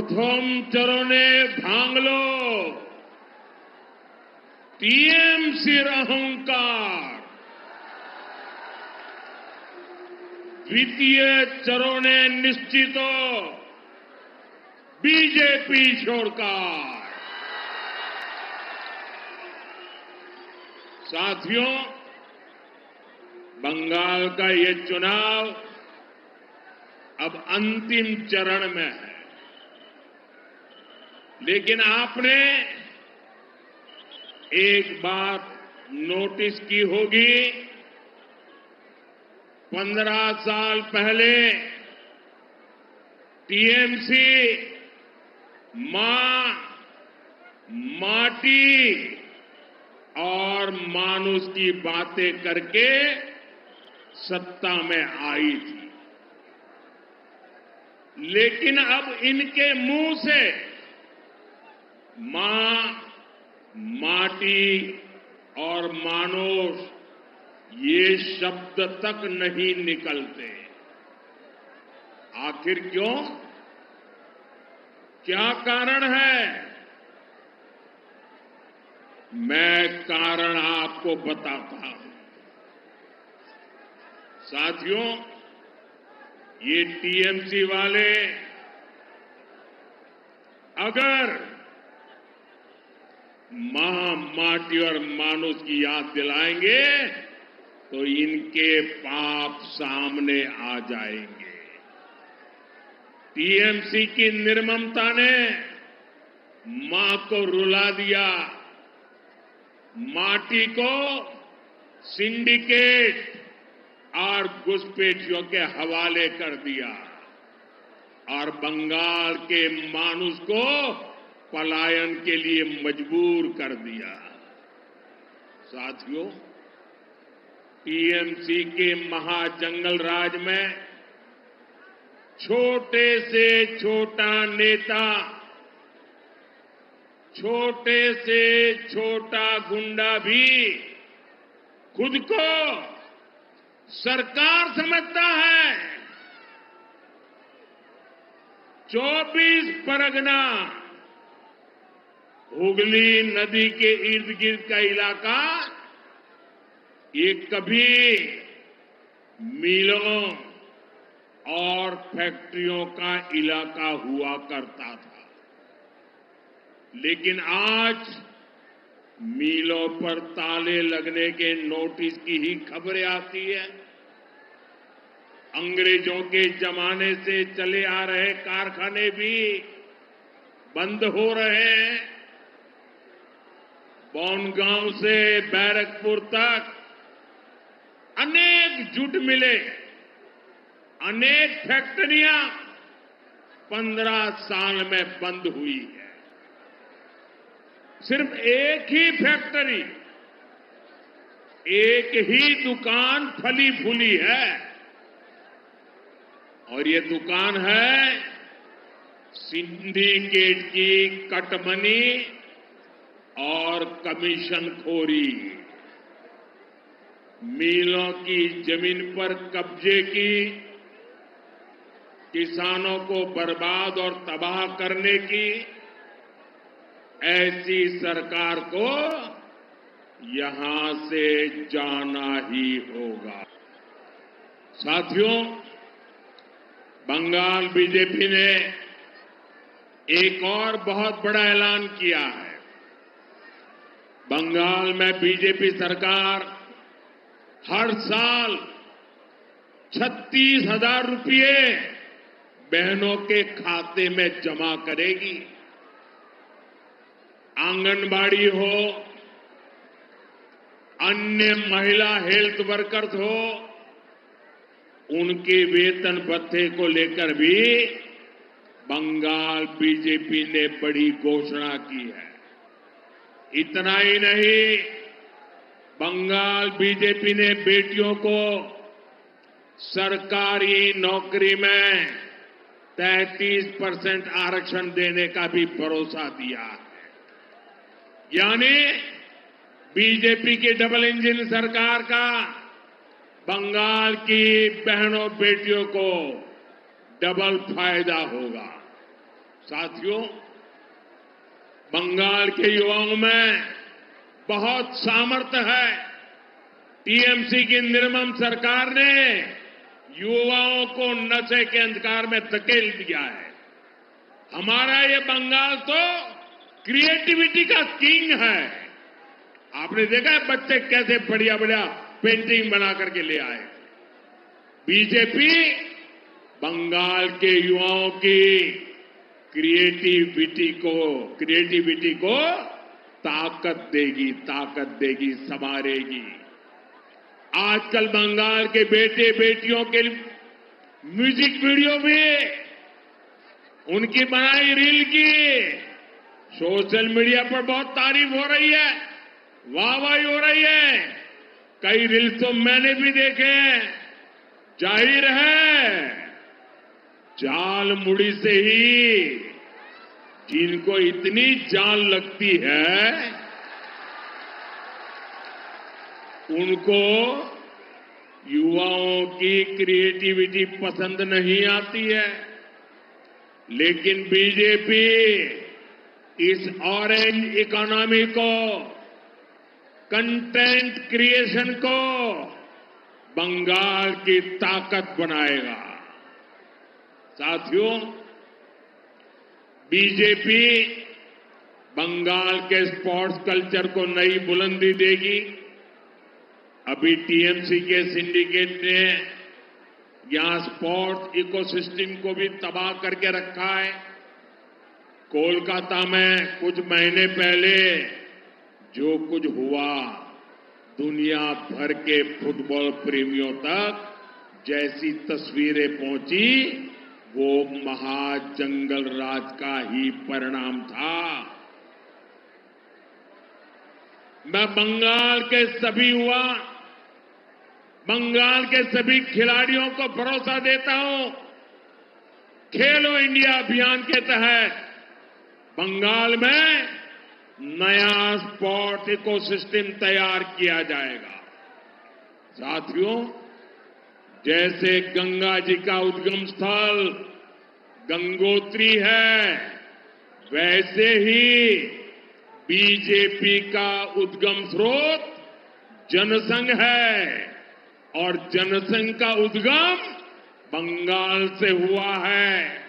প্রথম চরণে ভাঙলো টিএমসির অহংকার, দ্বিতীয় চরণে নিশ্চিত बीजेपी सरकार। साथियों, बंगाल का ये चुनाव अब अंतिम चरण में है, लेकिन आपने एक बात नोटिस की होगी, 15 साल पहले टीएमसी मां, माटी और मानुष की बातें करके सत्ता में आई थी, लेकिन अब इनके मुंह से मां, माटी और मानुष ये शब्द तक नहीं निकलते। आखिर क्यों? क्या कारण है? मैं कारण आपको बताता हूं। साथियों, ये टीएमसी वाले अगर मां, माटी और मानुष की याद दिलाएंगे तो इनके पाप सामने आ जाएंगे। टीएमसी की निर्ममता ने मां को रुला दिया, माटी को सिंडिकेट और घुसपैठियों के हवाले कर दिया और बंगाल के मानुष को पलायन के लिए मजबूर कर दिया। साथियों, टीएमसी के महाजंगल राज में छोटे से छोटा नेता, छोटे से छोटा गुंडा भी खुद को सरकार समझता है। 24 परगना, हुगली नदी के इर्द गिर्द का इलाका, ये कभी मिलों और फैक्ट्रियों का इलाका हुआ करता था, लेकिन आज मिलों पर ताले लगने के नोटिस की ही खबरें आती है। अंग्रेजों के जमाने से चले आ रहे कारखाने भी बंद हो रहे हैं। बोनगांव से बैरकपुर तक अनेक जूट मिले, अनेक फैक्ट्रियां 15 साल में बंद हुई है। सिर्फ एक ही फैक्ट्री, एक ही दुकान फली फूली है, और ये दुकान है सिंडिकेट की कटमनी और कमीशनखोरी। मिलों की जमीन पर कब्जे की, किसानों को बर्बाद और तबाह करने की, ऐसी सरकार को यहां से जाना ही होगा। साथियों, बंगाल बीजेपी ने एक और बहुत बड़ा ऐलान किया है। बंगाल में बीजेपी सरकार हर साल 36,000 रुपये बहनों के खाते में जमा करेगी। आंगनबाड़ी हो, अन्य महिला हेल्थ वर्कर्स हो, उनके वेतन भत्ते को लेकर भी बंगाल बीजेपी ने बड़ी घोषणा की है। इतना ही नहीं, बंगाल बीजेपी ने बेटियों को सरकारी नौकरी में 33% आरक्षण देने का भी भरोसा दिया है। यानी बीजेपी की डबल इंजन सरकार का बंगाल की बहनों बेटियों को डबल फायदा होगा। साथियों, बंगाल के युवाओं में बहुत सामर्थ्य है। टीएमसी की निर्मम सरकार ने युवाओं को नशे के अंधकार में धकेल दिया है। हमारा ये बंगाल तो क्रिएटिविटी का किंग है। आपने देखा है बच्चे कैसे बढ़िया बढ़िया पेंटिंग बना करके ले आए। बीजेपी बंगाल के युवाओं की क्रिएटिविटी को ताकत देगी, संवारेगी। आजकल बंगाल के बेटे बेटियों के म्यूजिक वीडियो भी उनकी बनाई रील की सोशल मीडिया पर बहुत तारीफ हो रही है, वाहवाही हो रही है। कई रील्स तो मैंने भी देखे हैं। जाहिर है जाल मुड़ी से ही जिनको इतनी जान लगती है उनको युवाओं की क्रिएटिविटी पसंद नहीं आती है। लेकिन बीजेपी इस ऑरेंज इकोनॉमी को, कंटेंट क्रिएशन को बंगाल की ताकत बनाएगा। साथियों, बीजेपी बंगाल के स्पोर्ट्स कल्चर को नई बुलंदी देगी। अभी टीएमसी के सिंडिकेट ने यहां स्पोर्ट्स इकोसिस्टम को भी तबाह करके रखा है। कोलकाता में कुछ महीने पहले जो कुछ हुआ, दुनिया भर के फुटबॉल प्रेमियों तक जैसी तस्वीरें पहुंची, वो महाजंगल राज का ही परिणाम था। मैं बंगाल के सभी खिलाड़ियों को भरोसा देता हूं, खेलो इंडिया अभियान के तहत बंगाल में नया स्पोर्ट इकोसिस्टम तैयार किया जाएगा। साथियों, जैसे गंगा जी का उद्गम स्थल गंगोत्री है, वैसे ही बीजेपी का उद्गम स्रोत जनसंघ है और जनसंघ का उद्गम बंगाल से हुआ है।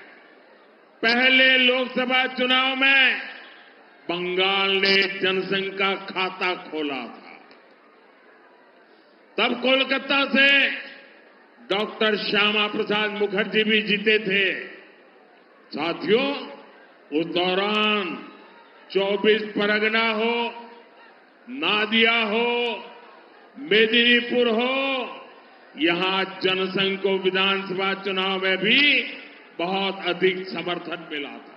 पहले लोकसभा चुनाव में बंगाल ने जनसंघ का खाता खोला था। तब कोलकाता से डॉक्टर श्यामा प्रसाद मुखर्जी भी जीते थे। साथियों, उस दौरान 24 परगना हो, नादिया हो, मेदिनीपुर हो, यहां जनसंघ को विधानसभा चुनाव में भी बहुत अधिक समर्थन मिला था।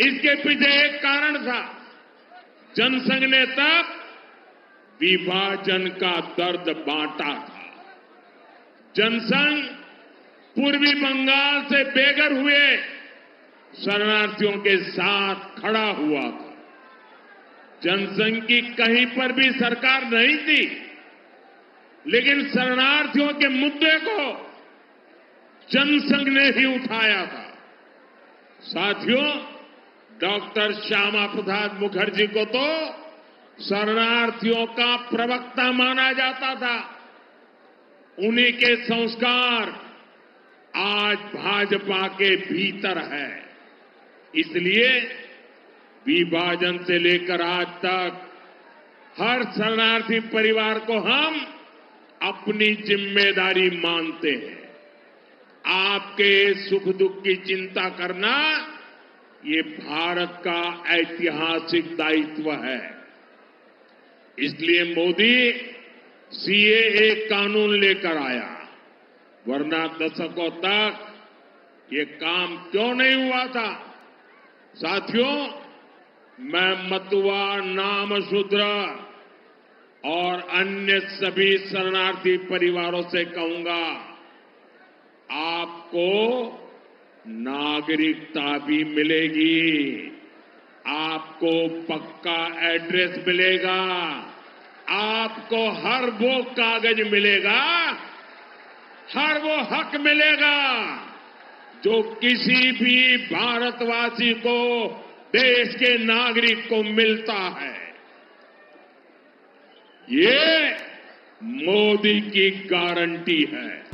इसके पीछे एक कारण था, जनसंघ ने तब विभाजन का दर्द बांटा था। जनसंघ पूर्वी बंगाल से बेघर हुए शरणार्थियों के साथ खड़ा हुआ था। जनसंघ की कहीं पर भी सरकार नहीं थी, लेकिन शरणार्थियों के मुद्दे को जनसंघ ने ही उठाया था। साथियों, डॉक्टर श्यामा प्रसाद मुखर्जी को तो शरणार्थियों का प्रवक्ता माना जाता था। उन्हीं के संस्कार आज भाजपा के भीतर है। इसलिए विभाजन से लेकर आज तक हर शरणार्थी परिवार को हम अपनी जिम्मेदारी मानते हैं। आपके सुख दुख की चिंता करना ये भारत का ऐतिहासिक दायित्व है। इसलिए मोदी सीएए कानून लेकर आया, वरना दशकों तक ये काम क्यों नहीं हुआ था। साथियों, मैं मतुआ, नामशूद्र और अन्य सभी शरणार्थी परिवारों से कहूंगा, आपको नागरिकता भी मिलेगी, आपको पक्का एड्रेस मिलेगा, आपको हर वो कागज मिलेगा, हर वो हक मिलेगा जो किसी भी भारतवासी को, देश के नागरिक को मिलता है, ये मोदी की गारंटी है।